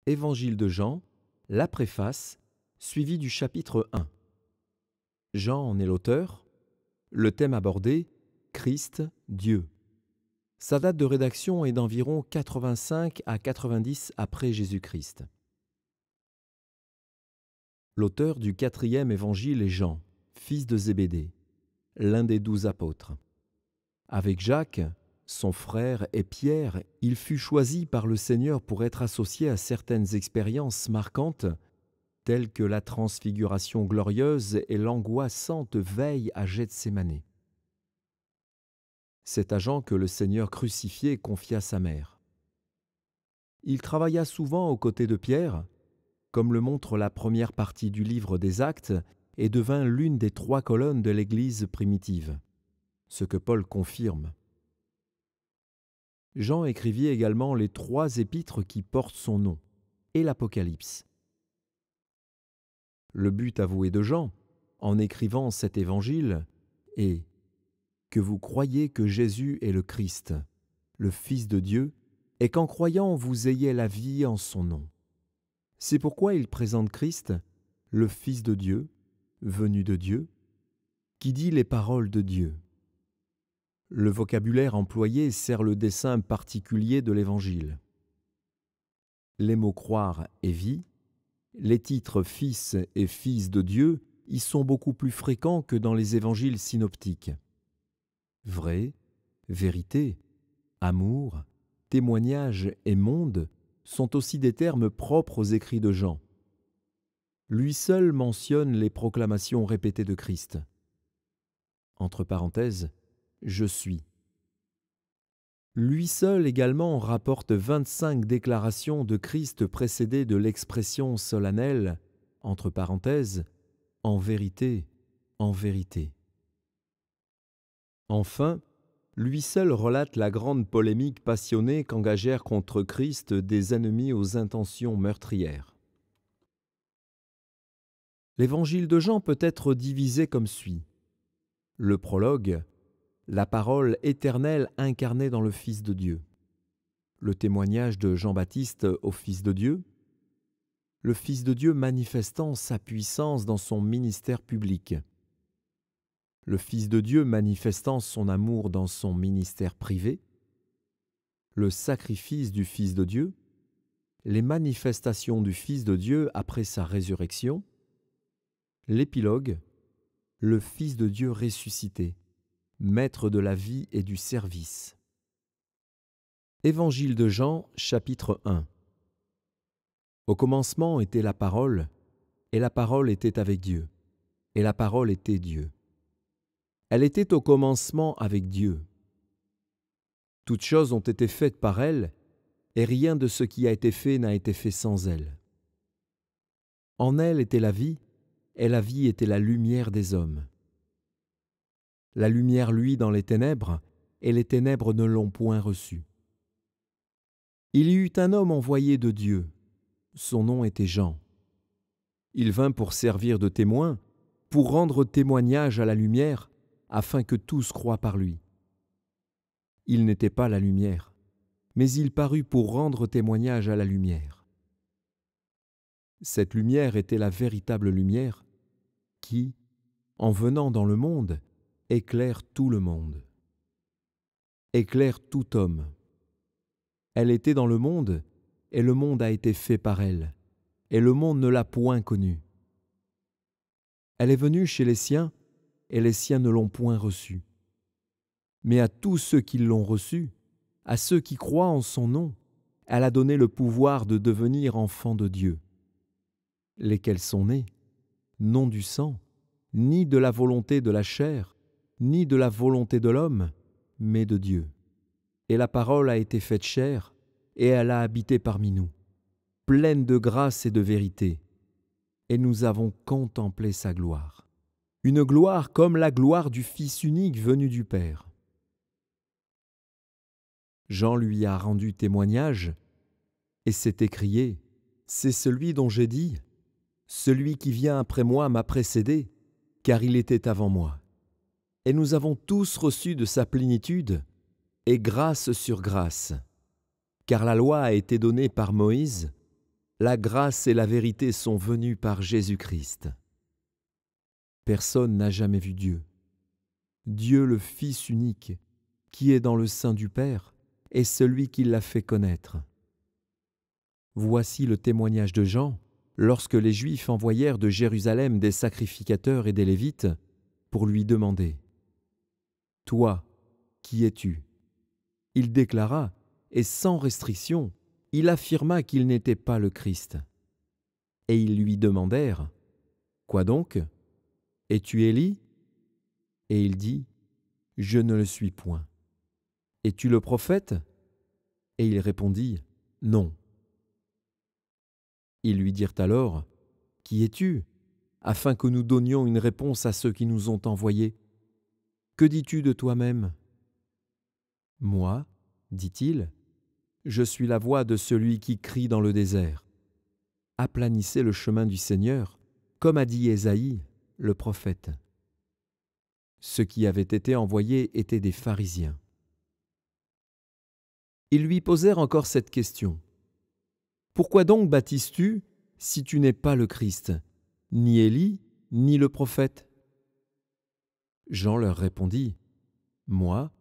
Évangile de Jean, la préface, suivie du chapitre 1. Jean en est l'auteur. Le thème abordé, Christ, Dieu. Sa date de rédaction est d'environ 85 à 90 après Jésus-Christ. L'auteur du 4e évangile est Jean, fils de Zébédée, l'un des 12 apôtres. Avec Jacques, son frère, et Pierre, il fut choisi par le Seigneur pour être associé à certaines expériences marquantes, telles que la transfiguration glorieuse et l'angoissante veille à Gethsémanée. C'est à Jean que le Seigneur crucifié confia sa mère. Il travailla souvent aux côtés de Pierre, comme le montre la première partie du livre des Actes, et devint l'une des 3 colonnes de l'Église primitive, ce que Paul confirme. Jean écrivit également les 3 épîtres qui portent son nom, et l'Apocalypse. Le but avoué de Jean, en écrivant cet évangile, est que vous croyez que Jésus est le Christ, le Fils de Dieu, et qu'en croyant vous ayez la vie en son nom. C'est pourquoi il présente Christ, le Fils de Dieu, venu de Dieu, qui dit les paroles de Dieu. Le vocabulaire employé sert le dessein particulier de l'Évangile. Les mots croire et vie, les titres Fils et Fils de Dieu y sont beaucoup plus fréquents que dans les évangiles synoptiques. Vrai, vérité, amour, témoignage et monde sont aussi des termes propres aux écrits de Jean. Lui seul mentionne les proclamations répétées de Christ. Entre parenthèses, je suis. Lui seul également rapporte 25 déclarations de Christ précédées de l'expression solennelle, entre parenthèses, en vérité, en vérité. Enfin, lui seul relate la grande polémique passionnée qu'engagèrent contre Christ des ennemis aux intentions meurtrières. L'évangile de Jean peut être divisé comme suit. Le prologue, la parole éternelle incarnée dans le Fils de Dieu. Le témoignage de Jean-Baptiste au Fils de Dieu. Le Fils de Dieu manifestant sa puissance dans son ministère public. Le Fils de Dieu manifestant son amour dans son ministère privé. Le sacrifice du Fils de Dieu. Les manifestations du Fils de Dieu après sa résurrection. L'épilogue, le Fils de Dieu ressuscité, maître de la vie et du service. Évangile de Jean, chapitre 1. Au commencement était la parole, et la parole était avec Dieu, et la parole était Dieu. Elle était au commencement avec Dieu. Toutes choses ont été faites par elle, et rien de ce qui a été fait n'a été fait sans elle. En elle était la vie, et la vie était la lumière des hommes. La lumière luit dans les ténèbres, et les ténèbres ne l'ont point reçue. Il y eut un homme envoyé de Dieu. Son nom était Jean. Il vint pour servir de témoin, pour rendre témoignage à la lumière, afin que tous croient par lui. Il n'était pas la lumière, mais il parut pour rendre témoignage à la lumière. Cette lumière était la véritable lumière qui, en venant dans le monde, éclaire tout le monde. Éclaire tout homme. Elle était dans le monde, et le monde a été fait par elle, et le monde ne l'a point connue. Elle est venue chez les siens, et les siens ne l'ont point reçue. Mais à tous ceux qui l'ont reçue, à ceux qui croient en son nom, elle a donné le pouvoir de devenir enfants de Dieu, lesquels sont nés, non du sang, ni de la volonté de la chair, ni de la volonté de l'homme, mais de Dieu. Et la parole a été faite chair, et elle a habité parmi nous, pleine de grâce et de vérité, et nous avons contemplé sa gloire. Une gloire comme la gloire du Fils unique venu du Père. Jean lui a rendu témoignage, et s'est écrié, « C'est celui dont j'ai dit, celui qui vient après moi m'a précédé, car il était avant moi. » Et nous avons tous reçu de sa plénitude, et grâce sur grâce. Car la loi a été donnée par Moïse, La grâce et la vérité sont venues par Jésus-Christ. Personne n'a jamais vu Dieu. Dieu le Fils unique, qui est dans le sein du Père, est celui qui l'a fait connaître. Voici le témoignage de Jean, lorsque les Juifs envoyèrent de Jérusalem des sacrificateurs et des Lévites pour lui demander « Toi, qui es-tu » Il déclara, et sans restriction, il affirma qu'il n'était pas le Christ. Et ils lui demandèrent « Quoi donc ? Es-tu Élie » Et il dit « Je ne le suis point. » « Es-tu le prophète » Et il répondit « Non. » Ils lui dirent alors « Qui es-tu » afin que nous donnions une réponse à ceux qui nous ont envoyés. « Que dis-tu de toi-même » ? « Moi, dit-il, je suis la voix de celui qui crie dans le désert. Aplanissez le chemin du Seigneur, comme a dit Ésaïe, le prophète. » Ceux qui avaient été envoyés étaient des pharisiens. Ils lui posèrent encore cette question. « Pourquoi donc baptises-tu si tu n'es pas le Christ, ni Élie, ni le prophète ?» Jean leur répondit, « Moi,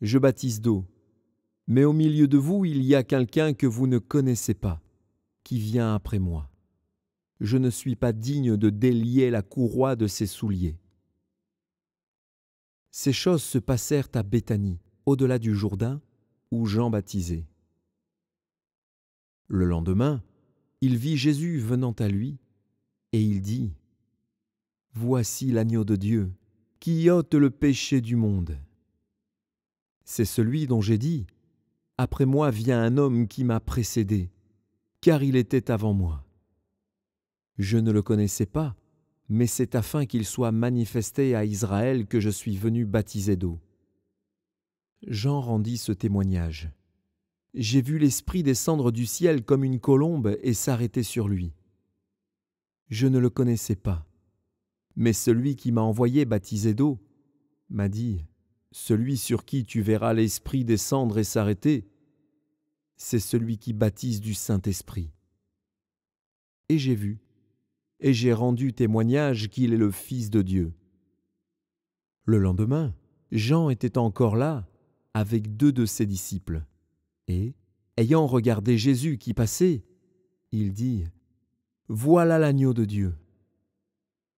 je baptise d'eau, mais au milieu de vous il y a quelqu'un que vous ne connaissez pas, qui vient après moi. Je ne suis pas digne de délier la courroie de ses souliers. » Ces choses se passèrent à Béthanie, au-delà du Jourdain, où Jean baptisait. Le lendemain, il vit Jésus venant à lui, et il dit « Voici l'agneau de Dieu, qui ôte le péché du monde. C'est celui dont j'ai dit « Après moi vient un homme qui m'a précédé, car il était avant moi. Je ne le connaissais pas, mais c'est afin qu'il soit manifesté à Israël que je suis venu baptiser d'eau. » Jean rendit ce témoignage. « J'ai vu l'Esprit descendre du ciel comme une colombe et s'arrêter sur lui. Je ne le connaissais pas, mais celui qui m'a envoyé baptiser d'eau m'a dit « Celui sur qui tu verras l'Esprit descendre et s'arrêter, c'est celui qui baptise du Saint-Esprit. » Et j'ai vu, et j'ai rendu témoignage qu'il est le Fils de Dieu. Le lendemain, Jean était encore là, avec 2 de ses disciples. Et, ayant regardé Jésus qui passait, il dit « Voilà l'agneau de Dieu. »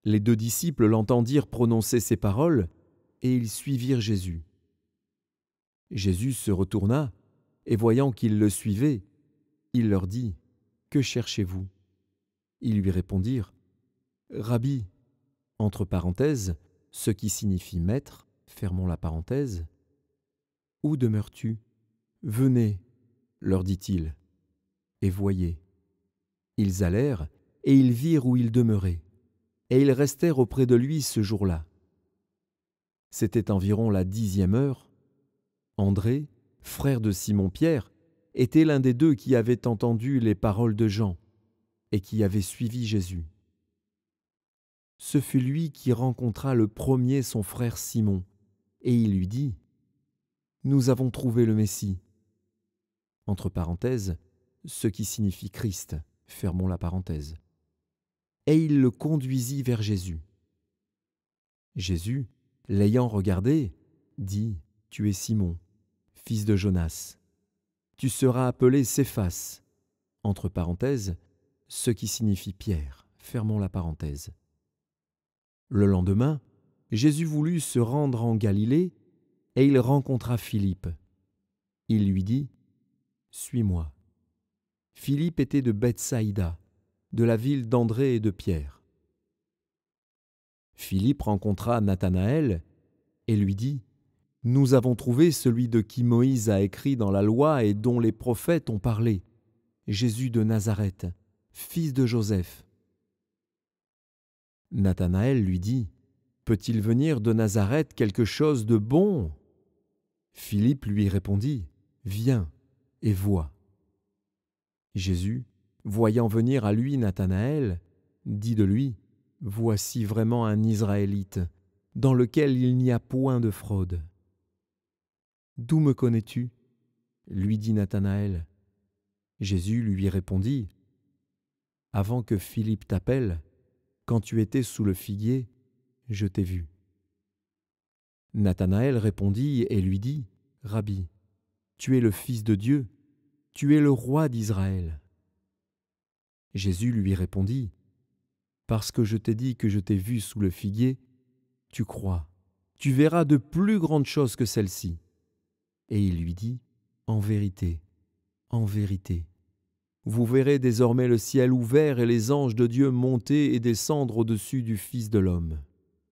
Les 2 disciples l'entendirent prononcer ces paroles, et ils suivirent Jésus. Jésus se retourna, et voyant qu'ils le suivaient, il leur dit « Que cherchez-vous » Ils lui répondirent « Rabbi » entre parenthèses, ce qui signifie « maître », fermons la parenthèse. « Où demeures-tu ? Venez, leur dit-il, et voyez. » Ils allèrent, et ils virent où il demeurait, et ils restèrent auprès de lui ce jour-là. C'était environ la 10e heure. André, frère de Simon-Pierre, était l'un des 2 qui avaient entendu les paroles de Jean et qui avait suivi Jésus. Ce fut lui qui rencontra le premier son frère Simon, et il lui dit « Nous avons trouvé le Messie. » Entre parenthèses, ce qui signifie Christ, fermons la parenthèse. Et il le conduisit vers Jésus. Jésus, l'ayant regardé, dit « Tu es Simon, fils de Jonas. Tu seras appelé Céphas. » Entre parenthèses, ce qui signifie Pierre, fermons la parenthèse. Le lendemain, Jésus voulut se rendre en Galilée, et il rencontra Philippe. Il lui dit « Suis-moi. » Philippe était de Bethsaïda, de la ville d'André et de Pierre. Philippe rencontra Nathanaël et lui dit « Nous avons trouvé celui de qui Moïse a écrit dans la loi et dont les prophètes ont parlé, Jésus de Nazareth, fils de Joseph. » Nathanaël lui dit « Peut-il venir de Nazareth quelque chose de bon ?» Philippe lui répondit « Viens et vois. » Jésus, voyant venir à lui Nathanaël, dit de lui « Voici vraiment un Israélite, dans lequel il n'y a point de fraude. » « D'où me connais-tu » lui dit Nathanaël. Jésus lui répondit Avant que Philippe t'appelle, quand tu étais sous le figuier, je t'ai vu. » Nathanaël répondit et lui dit, « Rabbi, tu es le Fils de Dieu, tu es le roi d'Israël. » Jésus lui répondit, « Parce que je t'ai dit que je t'ai vu sous le figuier, tu crois, tu verras de plus grandes choses que celles-ci. » Et il lui dit, « En vérité, vous verrez désormais le ciel ouvert et les anges de Dieu monter et descendre au-dessus du Fils de l'homme. »